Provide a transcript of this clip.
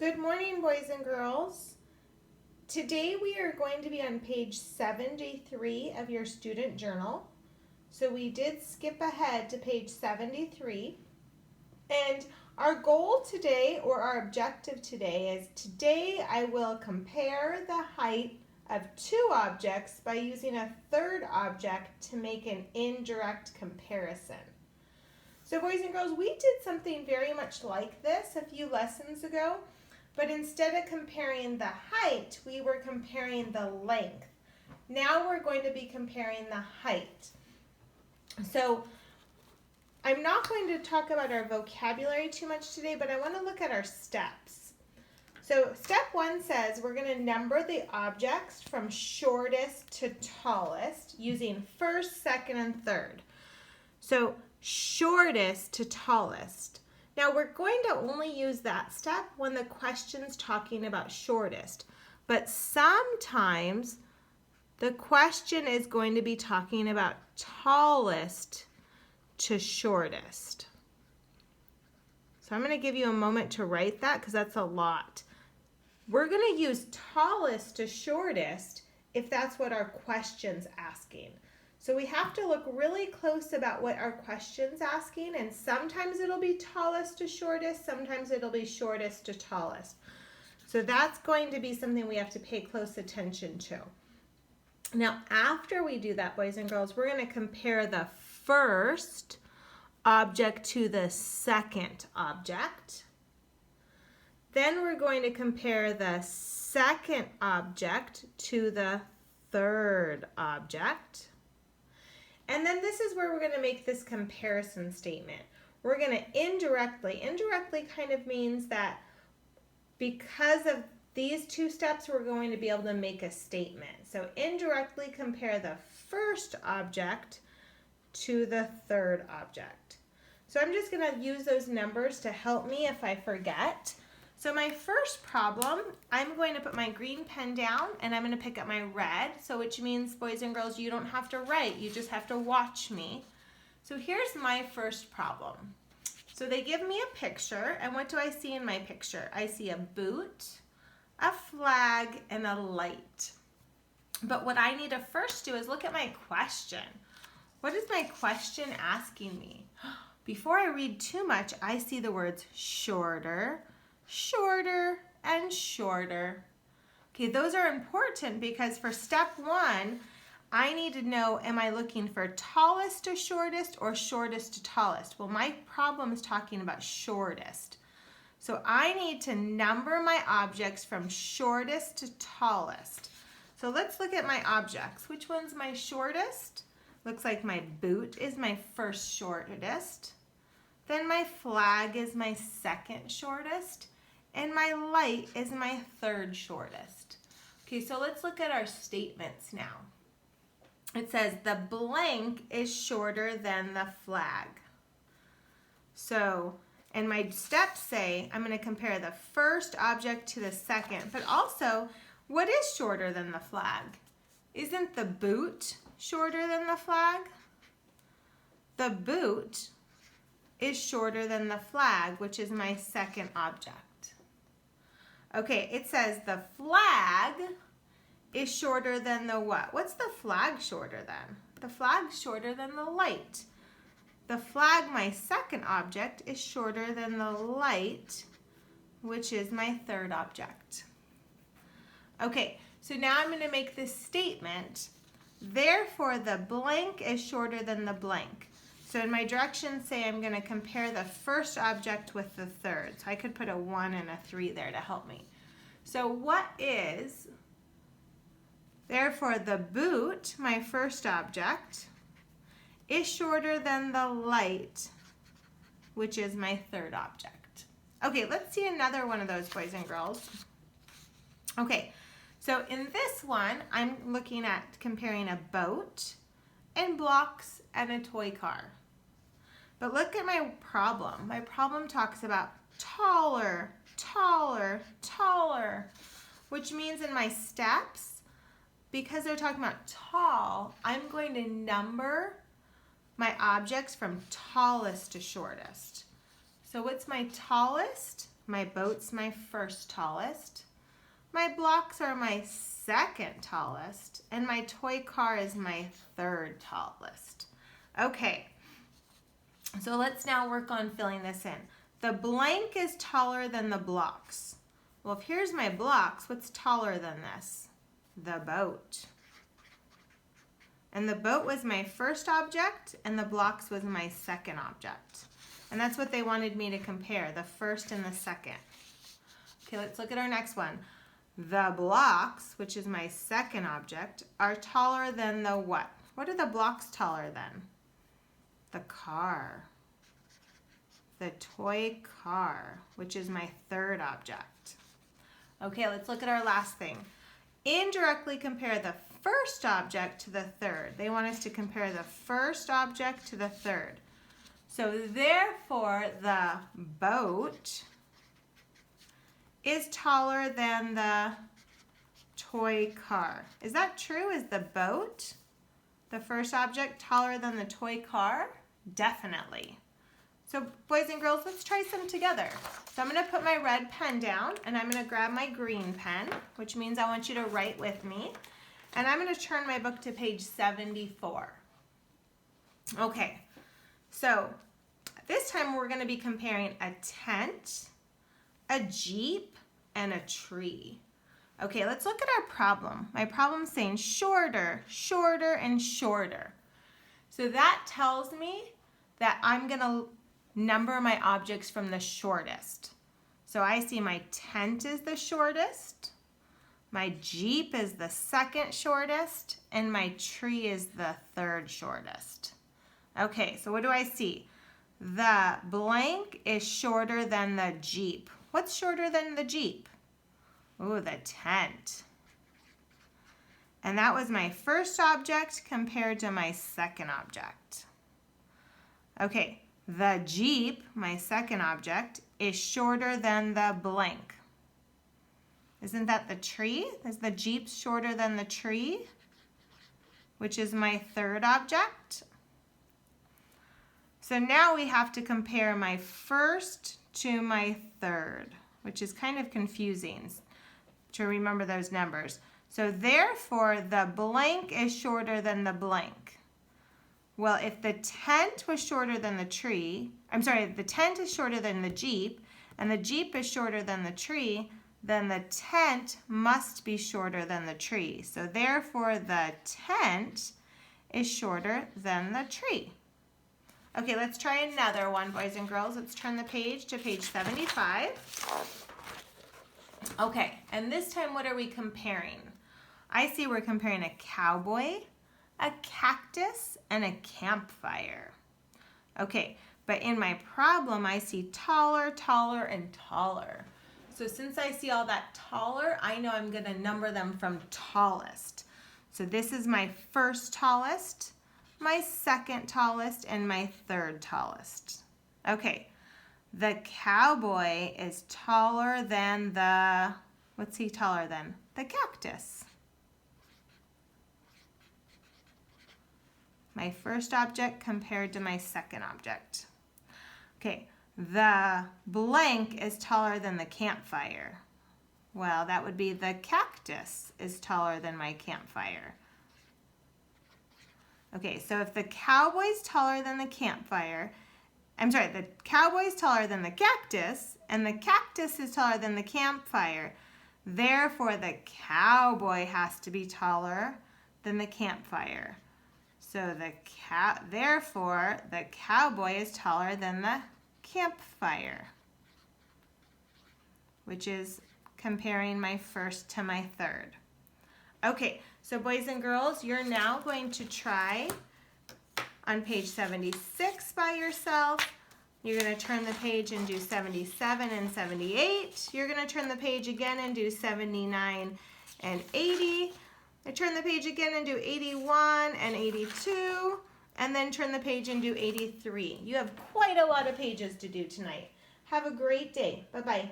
Good morning, boys and girls. Today we are going to be on page 73 of your student journal. So we did skip ahead to page 73. And our goal today, or our objective today, is today I will compare the height of two objects by using a third object to make an indirect comparison. So boys and girls, we did something very much like this a few lessons ago. But instead of comparing the height, we were comparing the length. Now we're going to be comparing the height. So I'm not going to talk about our vocabulary too much today, but I want to look at our steps. So step 1 says we're going to number the objects from shortest to tallest using first, second, and third. So shortest to tallest. Now we're going to only use that step when the question's talking about shortest, but sometimes the question is going to be talking about tallest to shortest. So I'm going to give you a moment to write that because that's a lot. We're going to use tallest to shortest if that's what our question's asking. So we have to look really close about what our question's asking, and sometimes it'll be tallest to shortest, sometimes it'll be shortest to tallest. So that's going to be something we have to pay close attention to. Now, after we do that, boys and girls, we're going to compare the first object to the second object. Then we're going to compare the second object to the third object. And then this is where we're going to make this comparison statement. We're going to indirectly kind of means that because of these two steps, we're going to be able to make a statement. So indirectly compare the first object to the third object. So I'm just going to use those numbers to help me if I forget. So my first problem, I'm going to put my green pen down and I'm going to pick up my red. So which means, boys and girls, you don't have to write, you just have to watch me. So here's my first problem. So they give me a picture, and what do I see in my picture? I see a boot, a flag, and a light. But what I need to first do is look at my question. What is my question asking me? Before I read too much, I see the words shorter, shorter, and shorter. Okay, those are important because for step 1, I need to know, am I looking for tallest to shortest or shortest to tallest? Well, my problem is talking about shortest. So I need to number my objects from shortest to tallest. So let's look at my objects. Which one's my shortest? Looks like my boot is my first shortest. Then my flag is my second shortest. And my light is my third shortest. Okay, so let's look at our statements now. It says the blank is shorter than the flag. So, and my steps say I'm going to compare the first object to the second, but also, what is shorter than the flag? Isn't the boot shorter than the flag? The boot is shorter than the flag, which is my second object. Okay, it says the flag is shorter than the what? What's the flag shorter than? The flag's shorter than the light. The flag, my second object, is shorter than the light, which is my third object. Okay, so now I'm going to make this statement. Therefore, the blank is shorter than the blank. So in my directions say I'm going to compare the first object with the third. So I could put a 1 and a 3 there to help me. So what is, therefore the boot, my first object, is shorter than the light, which is my third object. Okay, let's see another one of those, boys and girls. Okay, so in this one, I'm looking at comparing a boat and blocks and a toy car. But look at my problem. My problem talks about taller, taller, taller, which means in my steps, because they're talking about tall, I'm going to number my objects from tallest to shortest. So what's my tallest? My boat's my first tallest. My blocks are my second tallest. And my toy car is my third tallest. Okay, so let's now work on filling this in. The blank is taller than the blocks. Well, if here's my blocks, what's taller than this? The boat. And the boat was my first object, and the blocks was my second object. And that's what they wanted me to compare, the first and the second. Okay, let's look at our next one. The blocks, which is my second object, are taller than the what? What are the blocks taller than? The car. The toy car, which is my third object. Okay, let's look at our last thing. Indirectly compare the first object to the third. They want us to compare the first object to the third. So therefore, the boat is taller than the toy car. Is that true? Is the boat, the first object, taller than the toy car? Definitely. So boys and girls, let's try some together. So I'm going to put my red pen down, and I'm going to grab my green pen, which means I want you to write with me. And I'm going to turn my book to page 74. Okay, so this time we're going to be comparing a tent, a Jeep, and a tree. Okay, let's look at our problem. My problem's saying shorter, shorter, and shorter. So that tells me that I'm going to number my objects from the shortest. So I see my tent is the shortest, my Jeep is the second shortest, and my tree is the third shortest. Okay, so what do I see? The blank is shorter than the Jeep. What's shorter than the Jeep? Ooh, the tent. And that was my first object compared to my second object. Okay, the Jeep, my second object, is shorter than the blank. Isn't that the tree? Is the Jeep shorter than the tree? Which is my third object. So now we have to compare my first to my third, which is kind of confusing to remember those numbers. So therefore, the blank is shorter than the blank. Well, if the tent was shorter than the tree, the tent is shorter than the Jeep, and the Jeep is shorter than the tree, then the tent must be shorter than the tree. So therefore, the tent is shorter than the tree. Okay, let's try another one, boys and girls. Let's turn the page to page 75. Okay, and this time what are we comparing? I see we're comparing a cowboy, a cactus, and a campfire. Okay, but in my problem, I see taller, taller, and taller. So since I see all that taller, I know I'm going to number them from tallest. So this is my first tallest, my second tallest, and my third tallest. Okay, the cowboy is taller than the, what's he taller than? The cactus. My first object compared to my second object. Okay, the blank is taller than the campfire. Well, that would be the cactus is taller than my campfire. Okay, so if the cowboy's taller than the campfire, the cowboy's taller than the cactus, and the cactus is taller than the campfire, therefore the cowboy has to be taller than the campfire. So therefore, the cowboy is taller than the campfire, which is comparing my first to my third. Okay, so boys and girls, you're now going to try on page 76 by yourself. You're going to turn the page and do 77 and 78. You're going to turn the page again and do 79 and 80. I turn the page again and do 81 and 82, and then turn the page and do 83. You have quite a lot of pages to do tonight. Have a great day. Bye-bye.